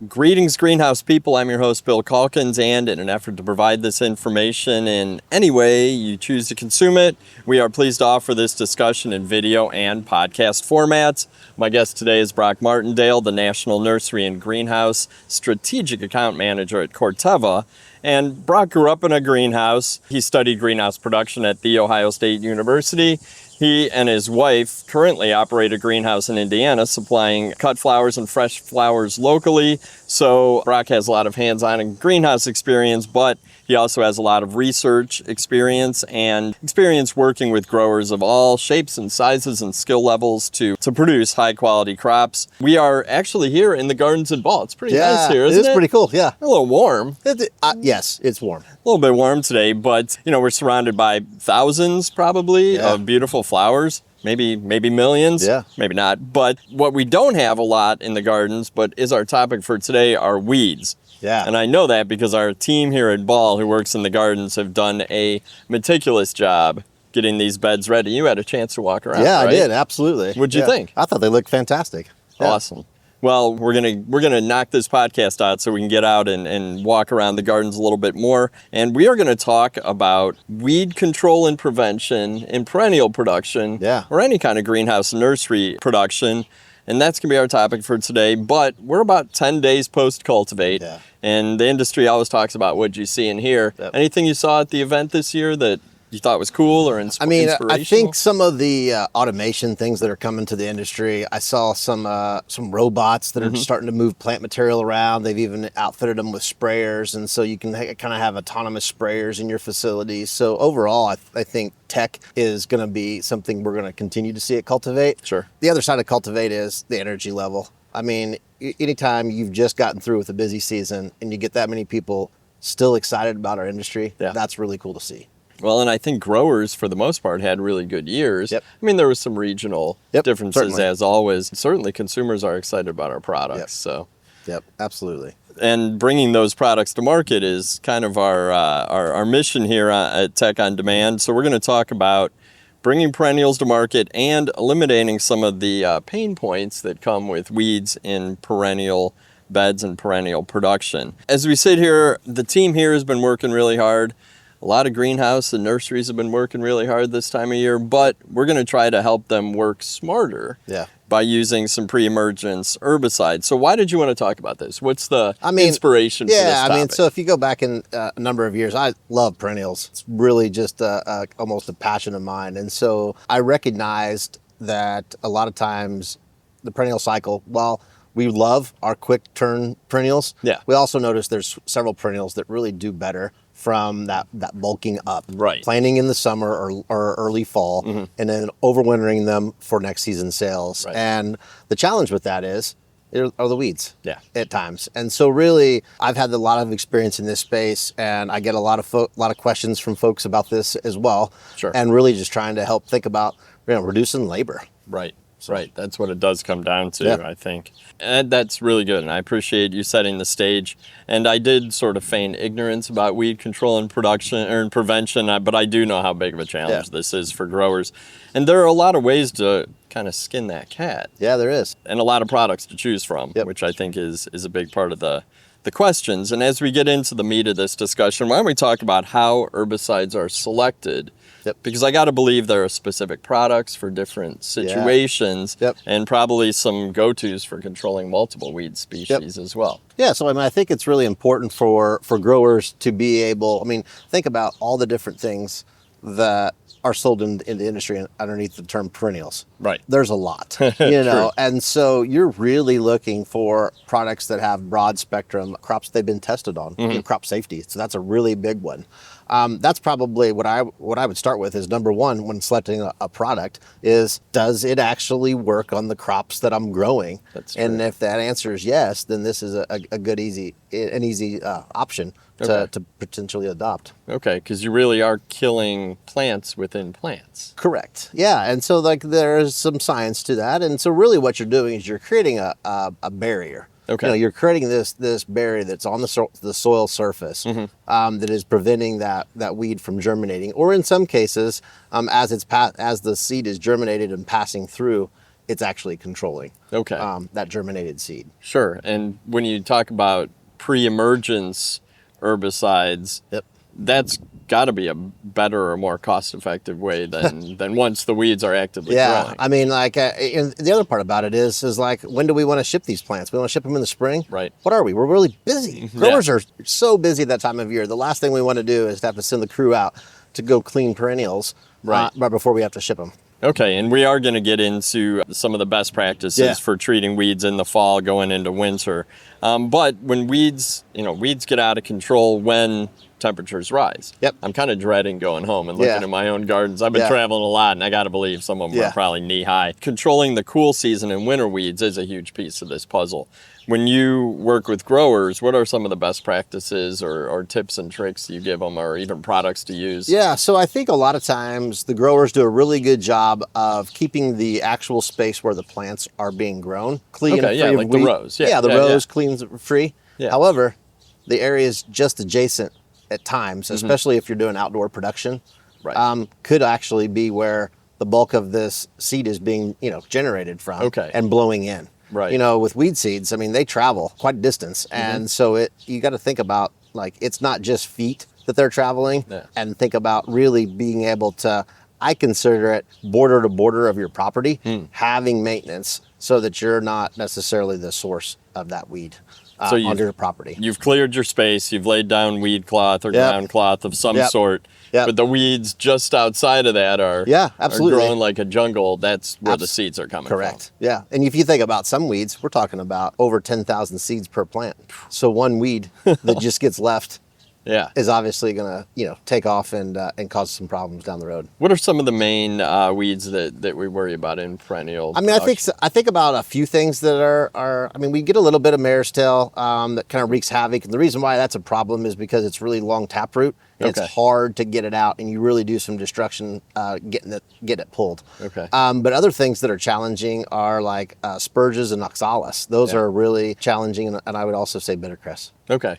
Greetings, greenhouse people. I'm your host, Bill Calkins, and in an effort to provide this information in any way you choose to consume it, we are pleased to offer this discussion in video and podcast formats. My guest today is Broch Martindale, the National Nursery and Greenhouse Strategic Account Manager at Corteva. And Broch grew up in a greenhouse. He studied greenhouse production at The Ohio State University. He and his wife currently operate a greenhouse in Indiana, supplying cut flowers and fresh flowers locally. So Broch has a lot of hands-on and greenhouse experience, but he also has a lot of research experience and experience working with growers of all shapes and sizes and skill levels to produce high-quality crops. We are actually here in the gardens in Ball. It's pretty nice here, isn't it? It is pretty cool, yeah. A little warm. Yes, it's warm. A little bit warm today, but we're surrounded by thousands probably of beautiful flowers, maybe millions, maybe not. But what we don't have a lot in the gardens, but is our topic for today, are weeds. Yeah. And I know that because our team here at Ball who works in the gardens have done a meticulous job getting these beds ready. You had a chance to walk around, Yeah, right? I did, absolutely. What'd you think? I thought they looked fantastic. Yeah. Awesome. Well, we're gonna knock this podcast out so we can get out and walk around the gardens a little bit more. And we are gonna talk about weed control and prevention in perennial production, or any kind of greenhouse nursery production. And that's gonna be our topic for today. But we're about 10 days post-cultivate. Yeah. And the industry always talks about what you see and hear. Yep. Anything you saw at the event this year that you thought was cool or inspirational? I think some of the automation things that are coming to the industry, I saw some robots that are starting to move plant material around. They've even outfitted them with sprayers, and so you can kind of have autonomous sprayers in your facilities. So overall, I think tech is going to be something we're going to continue to see at Cultivate. Sure. The other side of Cultivate is the energy level. I mean, anytime you've just gotten through with a busy season and you get that many people still excited about our industry, that's really cool to see. Well, and I think growers, for the most part, had really good years. Yep. I mean, there was some regional differences, certainly. as always. Certainly, consumers are excited about our products. So, absolutely. and bringing those products to market is kind of our mission here at Tech on Demand. So we're going to talk about bringing perennials to market and eliminating some of the pain points that come with weeds in perennial beds and perennial production. As we sit here, the team here has been working really hard. A lot of greenhouse and nurseries have been working really hard this time of year, but we're going to try to help them work smarter by using some pre-emergence herbicides. So why did you want to talk about this? What's the inspiration for this topic? So if you go back in a number of years, I love perennials. It's really just almost a passion of mine. And so I recognized that a lot of times the perennial cycle, while we love our quick turn perennials, we also notice there's several perennials that really do better from that bulking up, planting in the summer or early fall, and then overwintering them for next season sales. And the challenge with that are the weeds at times. And so really, I've had a lot of experience in this space, and I get a lot of questions from folks about this as well. And really just trying to help think about reducing labor. Right, that's what it does come down to, I think. And that's really good, and I appreciate you setting the stage. And I did sort of feign ignorance about weed control and production or prevention, but I do know how big of a challenge this is for growers. And there are a lot of ways to kind of skin that cat. Yeah, there is. And a lot of products to choose from, which I think is a big part of the questions. And as we get into the meat of this discussion, why don't we talk about how herbicides are selected? Because I got to believe there are specific products for different situations and probably some go-tos for controlling multiple weed species as well. Yeah, so I think it's really important for growers to be able, think about all the different things that are sold in the industry underneath the term perennials. There's a lot, and so you're really looking for products that have broad spectrum crops they've been tested on, crop safety. So that's a really big one. That's probably what I would start with is number one when selecting a product is, does it actually work on the crops that I'm growing? And if that answer is yes, then this is a good, easy option to potentially adopt. Okay, because you really are killing plants within plants. Correct. Yeah, and so there's some science to that, and so really what you're doing is you're creating a barrier. You're creating this barrier that's on the soil surface that is preventing that weed from germinating, or in some cases, as the seed is germinated and passing through, it's actually controlling that germinated seed. Sure. And when you talk about pre-emergence herbicides, that's got to be a better or more cost-effective way than once the weeds are actively growing. I mean, like, and the other part about it is like, when do we want to ship these plants? We want to ship them in the spring? Right. What are we? We're really busy. Growers are so busy that time of year. The last thing we want to do is to have to send the crew out to go clean perennials right before we have to ship them. Okay, and we are going to get into some of the best practices for treating weeds in the fall going into winter. But when weeds get out of control when temperatures rise. I'm kind of dreading going home and looking at my own gardens. I've been traveling a lot, and I got to believe some of them are probably knee-high. Controlling the cool season and winter weeds is a huge piece of this puzzle. When you work with growers, what are some of the best practices or tips and tricks you give them, or even products to use? Yeah, so I think a lot of times the growers do a really good job of keeping the actual space where the plants are being grown clean and free of like the rows. The rows clean and free. However, the areas just adjacent at times, especially if you're doing outdoor production, could actually be where the bulk of this seed is being, generated from and blowing in. Right. With weed seeds, I mean, they travel quite a distance. And so you got to think about, like, it's not just feet that they're traveling, and think about really being able to, I consider it border to border of your property, having maintenance so that you're not necessarily the source of that weed on your property. You've cleared your space, you've laid down weed cloth or ground cloth of some sort, but the weeds just outside of that are growing like a jungle. That's where the seeds are coming from. Yeah, and if you think about some weeds, we're talking about over 10,000 seeds per plant. So one weed that just gets left is obviously going to, take off and cause some problems down the road. What are some of the main weeds that we worry about in perennial? I mean, I think about a few things that are. I mean, we get a little bit of mare's tail that kind of wreaks havoc, and the reason why that's a problem is because it's really long taproot. And it's hard to get it out, and you really do some destruction getting it pulled. But other things that are challenging are like spurges and oxalis. Those are really challenging, and I would also say bittercress.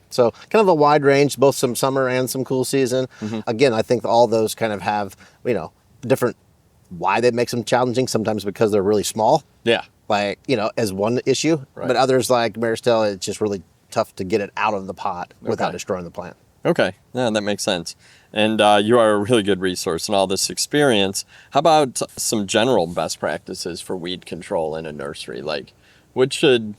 So kind of a wide range, both some summer and some cool season. Again, I think all those kind of have, different why that makes them challenging. Sometimes because they're really small. Like, as one issue. But others like mare's tail, it's just really tough to get it out of the pot without destroying the plant. Yeah, that makes sense. And you are a really good resource in all this experience. How about some general best practices for weed control in a nursery? Like, what should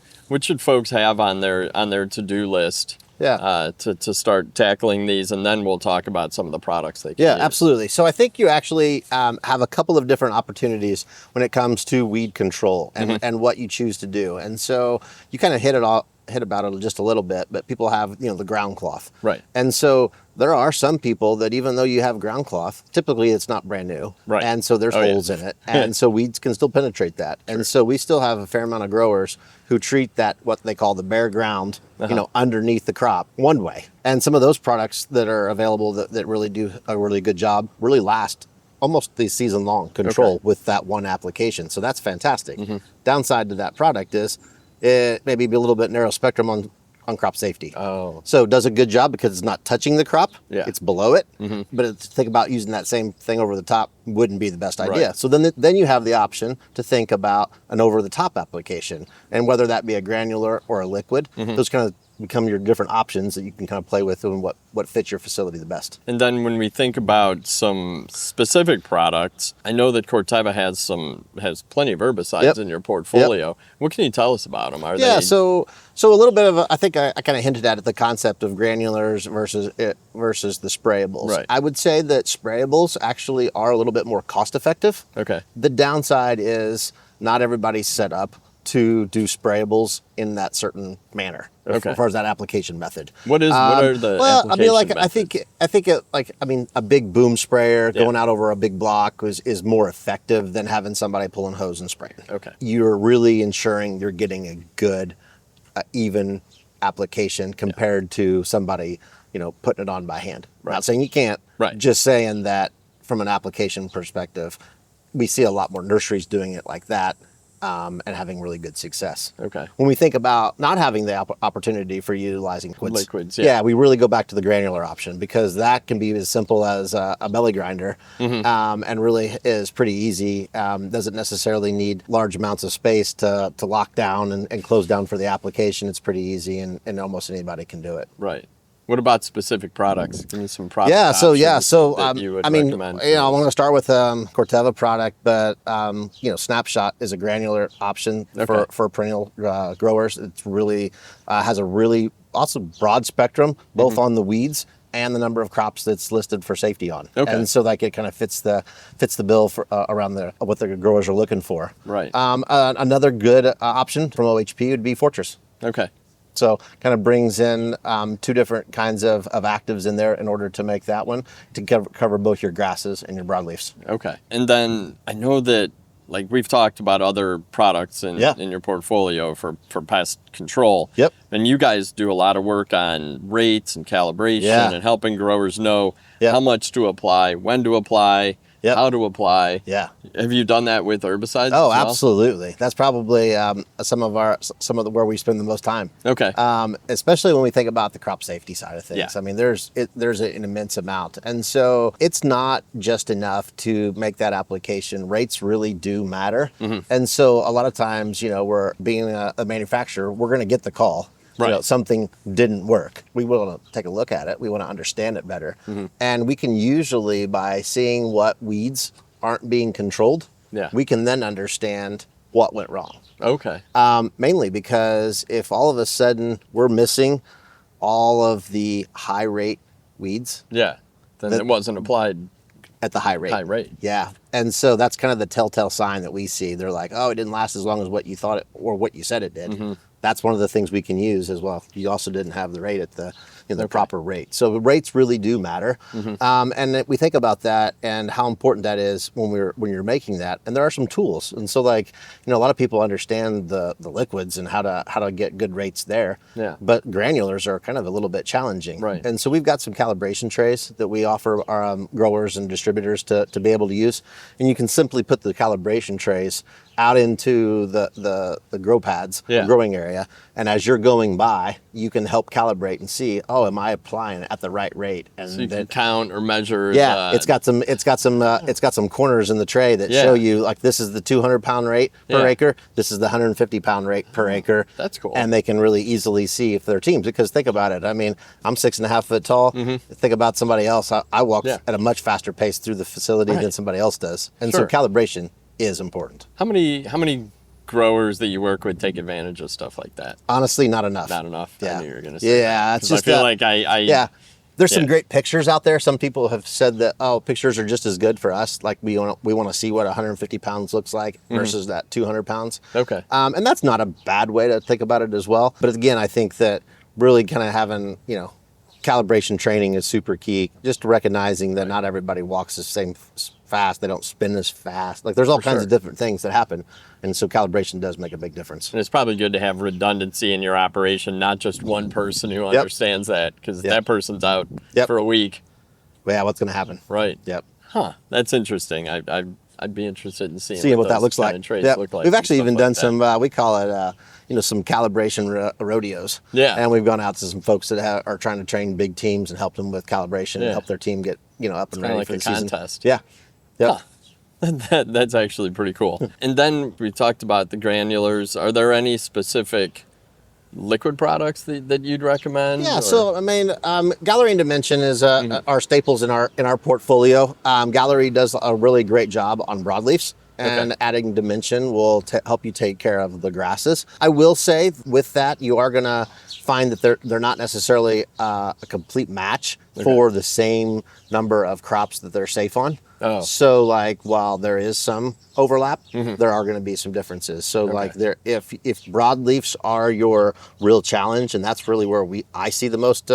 folks have on their to-do list to start tackling these? And then we'll talk about some of the products they can use. Absolutely. So I think you actually have a couple of different opportunities when it comes to weed control and what you choose to do. And so you kind of hit about it just a little bit, but people have, the ground cloth. And so there are some people that even though you have ground cloth, typically it's not brand new. And so there's holes in it. And so weeds can still penetrate that. And so we still have a fair amount of growers who treat that, what they call the bare ground, underneath the crop one way. And some of those products that are available that really do a really good job really last almost the season long control with that one application. So that's fantastic. Downside to that product is it maybe be a little bit narrow spectrum on crop safety. So it does a good job because it's not touching the crop. It's below it. But to think about using that same thing over the top wouldn't be the best idea. So then you have the option to think about an over the top application, and whether that be a granular or a liquid, those kind of become your different options that you can kind of play with and what fits your facility the best. And then when we think about some specific products, I know that Corteva has plenty of herbicides in your portfolio. What can you tell us about them? So a little bit of I think I kind of hinted at the concept of granulars versus the sprayables. I would say that sprayables actually are a little bit more cost effective. The downside is not everybody's set up to do sprayables in that certain manner as far as that application method. What are the application methods? I think a big boom sprayer going out over a big block is more effective than having somebody pulling hose and spraying. You're really ensuring you're getting a good even application compared to somebody putting it on by hand. Not saying you can't, just saying that from an application perspective, we see a lot more nurseries doing it like that and having really good success. Okay. When we think about not having the opportunity for utilizing Liquids, yeah, we really go back to the granular option, because that can be as simple as a belly grinder, and really is pretty easy. Doesn't necessarily need large amounts of space to lock down and close down for the application. It's pretty easy, and almost anybody can do it. Right. What about specific products? Give me some product Yeah, so that you would I mean, recommend. I'm going to start with Corteva product, but Snapshot is a granular option for perennial growers. It's really has a really awesome broad spectrum, both on the weeds and the number of crops that's listed for safety on. Okay. And so like it kind of fits the bill for around what the growers are looking for. Right. Another good option from OHP would be Fortress. Okay. So kind of brings in two different kinds of actives in there in order to make that one to cover both your grasses and your broadleafs. Okay. And then I know that, like, we've talked about other products in your portfolio for pest control. Yep. And you guys do a lot of work on rates and calibration and helping growers know how much to apply, when to apply, how to apply. Yeah. Have you done that with herbicides as Oh, well? absolutely. That's probably some of where we spend the most time. Okay. Especially when we think about the crop safety side of things. Yeah. I mean, there's an immense amount. And so it's not just enough to make that application. Rates really do matter. And so a lot of times, we're being a manufacturer, we're going to get the call. Right. Something didn't work. We want to take a look at it. We want to understand it better. And we can usually, by seeing what weeds aren't being controlled, we can then understand what went wrong. Okay. Mainly because if all of a sudden we're missing all of the high rate weeds. Then it wasn't applied at the high rate. High rate. Yeah. And so that's kind of the telltale sign that we see. They're like, oh, it didn't last as long as what you thought it, or what you said it did. That's one of the things we can use as well. You also didn't have the rate at the proper rate. So the rates really do matter. And we think about that and how important that is when you're making that. And there are some tools. And so a lot of people understand the liquids and how to get good rates there. Yeah. But granulars are kind of a little bit challenging. Right. And so we've got some calibration trays that we offer our growers and distributors to be able to use. And you can simply put the calibration trays out into the grow pads, growing area, and as you're going by, you can help calibrate and see, oh, am I applying at the right rate? And so you can count or measure. Yeah, it's got some corners in the tray that show you, like, this is the 200-pound rate per acre, this is the 150-pound rate per acre. That's cool. And they can really easily see if they're teams, because think about it. I mean, I'm 6.5 foot tall. Think about somebody else. I walk at a much faster pace through the facility than somebody else does, and so calibration is important. How many growers that you work with take advantage of stuff like that? Honestly, not enough. Not enough. Yeah. I knew you were going to say that. It's just I feel like I There's some great pictures out there. Some people have said that, pictures are just as good for us. Like we want to see what 150 pounds looks like versus that 200 pounds. Okay. And that's not a bad way to think about it as well. But again, I think that really kind of having, calibration training is super key. Just recognizing that not everybody walks the same fast. They don't spin as fast. Like, there's all kinds of different things that happen. And so calibration does make a big difference. And it's probably good to have redundancy in your operation, not just one person who understands that, because that person's out for a week. Yeah, what's going to happen? Right. Yep. Huh. That's interesting. I'd be interested in seeing what that looks like. Look like. We've actually even done some, we call it, some calibration rodeos. Yeah. And we've gone out to some folks that are trying to train big teams and help them with calibration and help their team get, up and ready for the season. Contest. Yeah. Yep. Huh. That's actually pretty cool. And then we talked about the granulars. Are there any specific liquid products that you'd recommend? Yeah, so I mean, Gallery and Dimension is our staples in our portfolio. Gallery does a really great job on broadleafs, and adding Dimension will help you take care of the grasses. I will say with that, you are gonna find that they're not necessarily a complete match for the same number of crops that they're safe on. Oh. So while there is some overlap, there are going to be some differences. So if broadleafs are your real challenge, and that's really where I see the most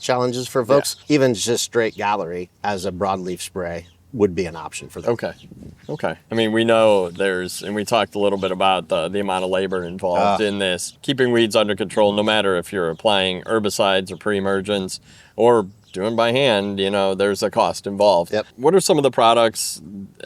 challenges for folks, even just straight Gallery as a broadleaf spray would be an option for them. Okay. I mean, we know and we talked a little bit about the amount of labor involved in this. Keeping weeds under control, no matter if you're applying herbicides or pre-emergence or doing by hand, there's a cost involved. Yep. What are some of the products,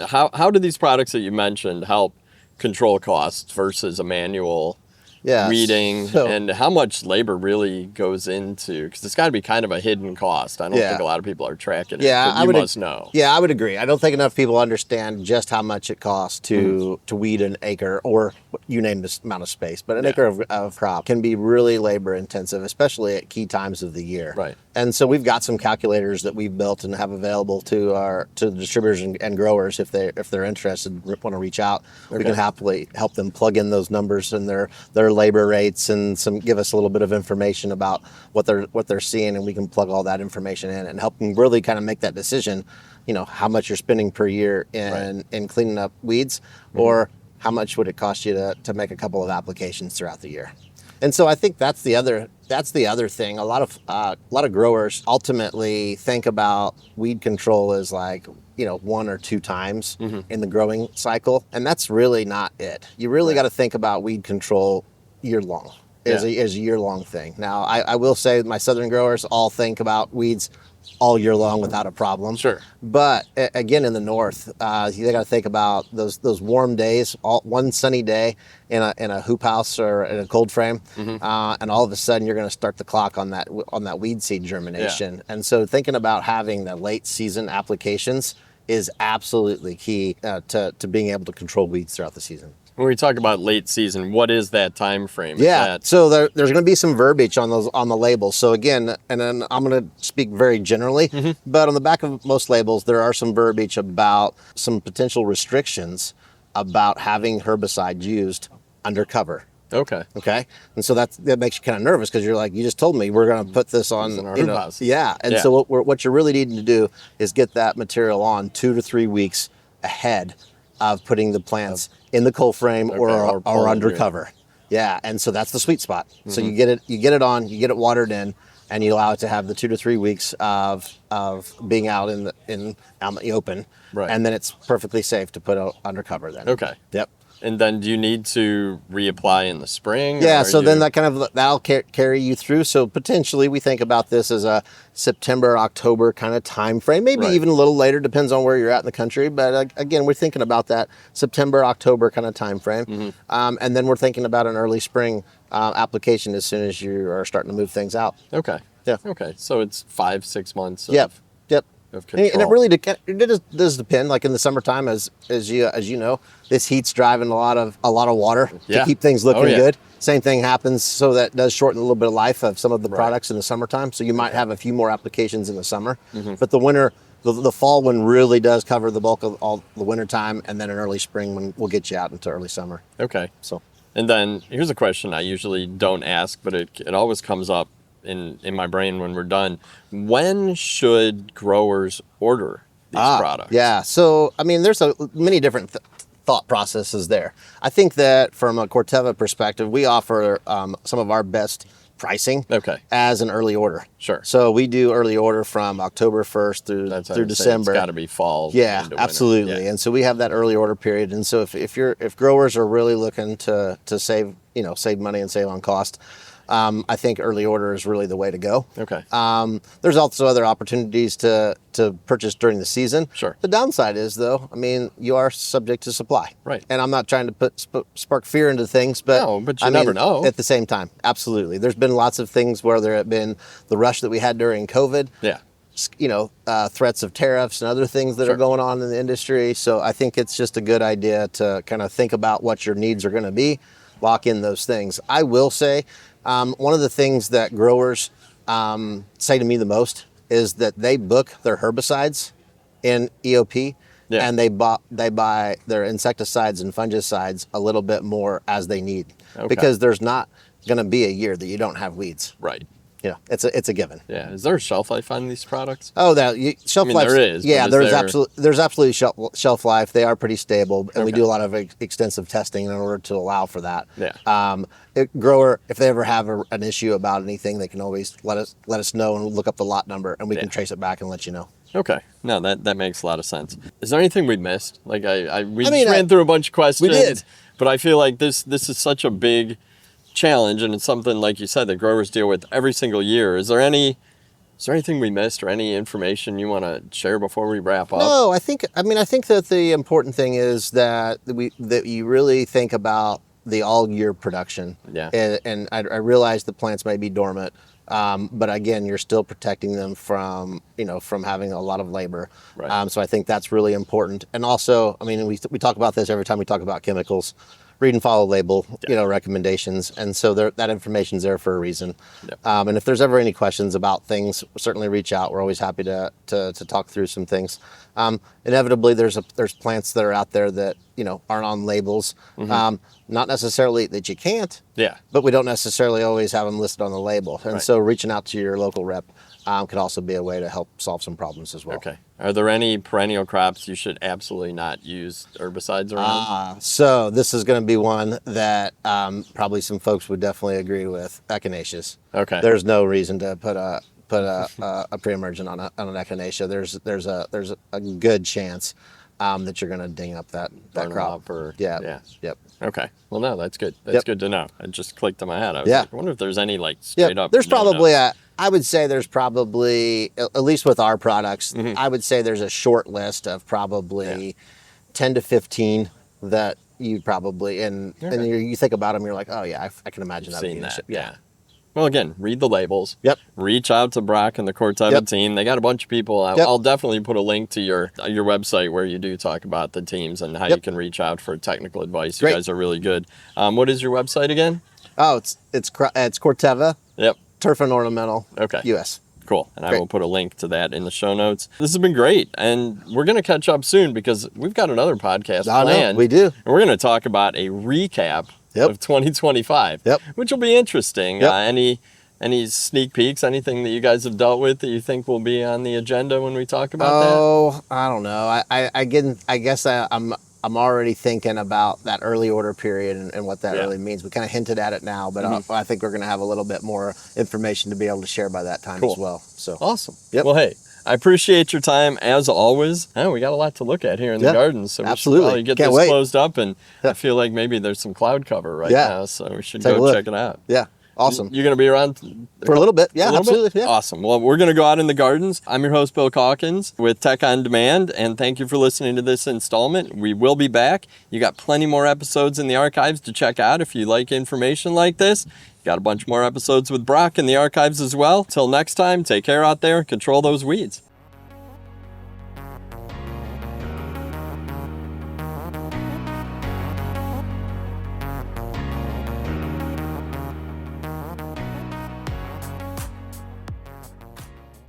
how do these products that you mentioned help control costs versus a manual Yeah. weeding, So- and how much labor really goes into, because it's got to be kind of a hidden cost. I don't Yeah. think a lot of people are tracking it. Yeah, but you must know. Yeah, I would agree. I don't think enough people understand just how much it costs to weed an acre, or you name this amount of space, but an acre of crop can be really labor intensive, especially at key times of the year. Right. And so we've got some calculators that we've built and have available to the distributors and growers if they're interested, want to reach out. We can happily help them plug in those numbers and their labor rates, and give us a little bit of information about what they're seeing, and we can plug all that information in and help them really kind of make that decision, how much you're spending per year in cleaning up weeds, or how much would it cost you to make a couple of applications throughout the year. And so I think that's the other thing. A lot of growers ultimately think about weed control as like, one or two times in the growing cycle, and that's really not it. You really got to think about weed control year long. Is a year-long thing. Now, I will say my southern growers all think about weeds all year long without a problem. Sure. But again, in the north, they got to think about those warm days. One sunny day in a hoop house or in a cold frame, and all of a sudden you're going to start the clock on that weed seed germination. Yeah. And so thinking about having the late season applications is absolutely key to being able to control weeds throughout the season. When we talk about late season, what is that time frame? Yeah, so there's going to be some verbiage on the labels. So again, and then I'm going to speak very generally, but on the back of most labels, there are some verbiage about some potential restrictions about having herbicide used under cover. Okay. And so that makes you kind of nervous, because you're like, you just told me we're going to put this on our hoop house. Yeah. And so what you're really needing to do is get that material on 2 to 3 weeks ahead of putting the plants in the cold frame or under cover. Yeah, and so that's the sweet spot. So you get it on, you get it watered in, and you allow it to have the 2 to 3 weeks of being out in the open, and then it's perfectly safe to put under cover then. Okay. Yep. And then do you need to reapply in the spring? Yeah, so then that'll carry you through. So potentially we think about this as a September, October kind of time frame, maybe even a little later, depends on where you're at in the country. But again, we're thinking about that September, October kind of time frame. And then we're thinking about an early spring application as soon as you are starting to move things out. Okay. Yeah. Okay. So it's 5-6 months. Yep. Of control. And it really does depend. Like in the summertime, as you know, this heat's driving a lot of water to keep things looking good. Same thing happens, so that does shorten a little bit of life of some of the products in the summertime. So you might have a few more applications in the summer, but the winter, the fall one really does cover the bulk of all the winter time, and then an early spring one will get you out into early summer. Okay. So, and then here's a question I usually don't ask, but it always comes up in my brain when we're done. When should growers order these products? Yeah, so I mean, there's many different thought processes there. I think that from a Corteva perspective, we offer some of our best pricing as an early order. Sure. So we do early order from October 1st through December. It's got to be fall. Yeah, absolutely. Yeah. And so we have that early order period. And so if growers are really looking to save money and save on cost, I think early order is really the way to go. Okay. There's also other opportunities to purchase during the season. Sure. The downside is, though, I mean, you are subject to supply. Right. And I'm not trying to spark fear into things, but you never know. At the same time, absolutely. There's been lots of things where there have been the rush that we had during COVID. Yeah. Threats of tariffs and other things that are going on in the industry. So I think it's just a good idea to kind of think about what your needs are going to be, lock in those things. I will say, one of the things that growers say to me the most is that they book their herbicides in EOP, and they buy their insecticides and fungicides a little bit more as they need, because there's not going to be a year that you don't have weeds. Right. It's a given. Yeah. Is there a shelf life on these products? Oh, shelf life. There is. Yeah, there's absolutely shelf life. They are pretty stable, and we do a lot of extensive testing in order to allow for that. Yeah. Grower, if they ever have an issue about anything, they can always let us know and look up the lot number, and we can trace it back and let you know. Okay. No, that makes a lot of sense. Is there anything we missed? Like we ran through a bunch of questions. We did. But I feel like this is such a big challenge, and it's something, like you said, that growers deal with every single year. Is there any Is there anything we missed or any information you want to share before we wrap up? No, I think that the important thing is that you really think about the all year production. Yeah. And I realize the plants may be dormant, but again, you're still protecting them from having a lot of labor. Right. So I think that's really important. And also, we talk about this every time we talk about chemicals. Read and follow label, recommendations, and so that information's there for a reason. Yep. And if there's ever any questions about things, certainly reach out. We're always happy to talk through some things. Inevitably, there's plants that are out there that aren't on labels. Mm-hmm. Not necessarily that you can't. Yeah. But we don't necessarily always have them listed on the label, and Right. so reaching out to your local rep could also be a way to help solve some problems as well. Okay. Are there any perennial crops you should absolutely not use herbicides around? So this is going to be one that probably some folks would definitely agree with. Echinacea. Okay. There's no reason to put a pre-emergent on an echinacea. There's a good chance that you're going to ding up that crop. Yeah. Yep. Okay. Well, no, that's good. That's good to know. It just clicked in my head. I was like, I wonder if there's any straight up. There's probably I would say there's probably, at least with our products, Mm-hmm. I would say there's a short list of probably 10 to 15 that you probably, and you think about them, you're like, oh yeah, I can imagine that. Seen that. Yeah. Well, again, read the labels. Yep. Reach out to Broch and the Corteva team. They got a bunch of people. I'll definitely put a link to your website where you do talk about the teams and how you can reach out for technical advice. You guys are really good. What is your website again? Oh, it's Corteva. Yep. Turf and Ornamental. Okay. US. Cool. And I will put a link to that in the show notes. This has been great. And we're going to catch up soon because we've got another podcast planned. We do. And we're going to talk about a recap of 2025, which will be interesting. Any sneak peeks, anything that you guys have dealt with that you think will be on the agenda when we talk about that? Oh, I don't know. I guess I'm already thinking about that early order period and what that really means. We kind of hinted at it now, but I think we're going to have a little bit more information to be able to share by that time as well. So awesome. Yep. Well, hey, I appreciate your time as always. We got a lot to look at here in the garden, so we should probably get this closed up. And I feel like maybe there's some cloud cover right now, so we should go check it out. Yeah. Awesome. You're going to be around for a little bit. Yeah, absolutely. Yeah. Awesome. Well, we're going to go out in the gardens. I'm your host, Bill Calkins with Tech on Demand, and thank you for listening to this installment. We will be back. You got plenty more episodes in the archives to check out if you like information like this. Got a bunch more episodes with Broch in the archives as well. Till next time, take care out there. Control those weeds.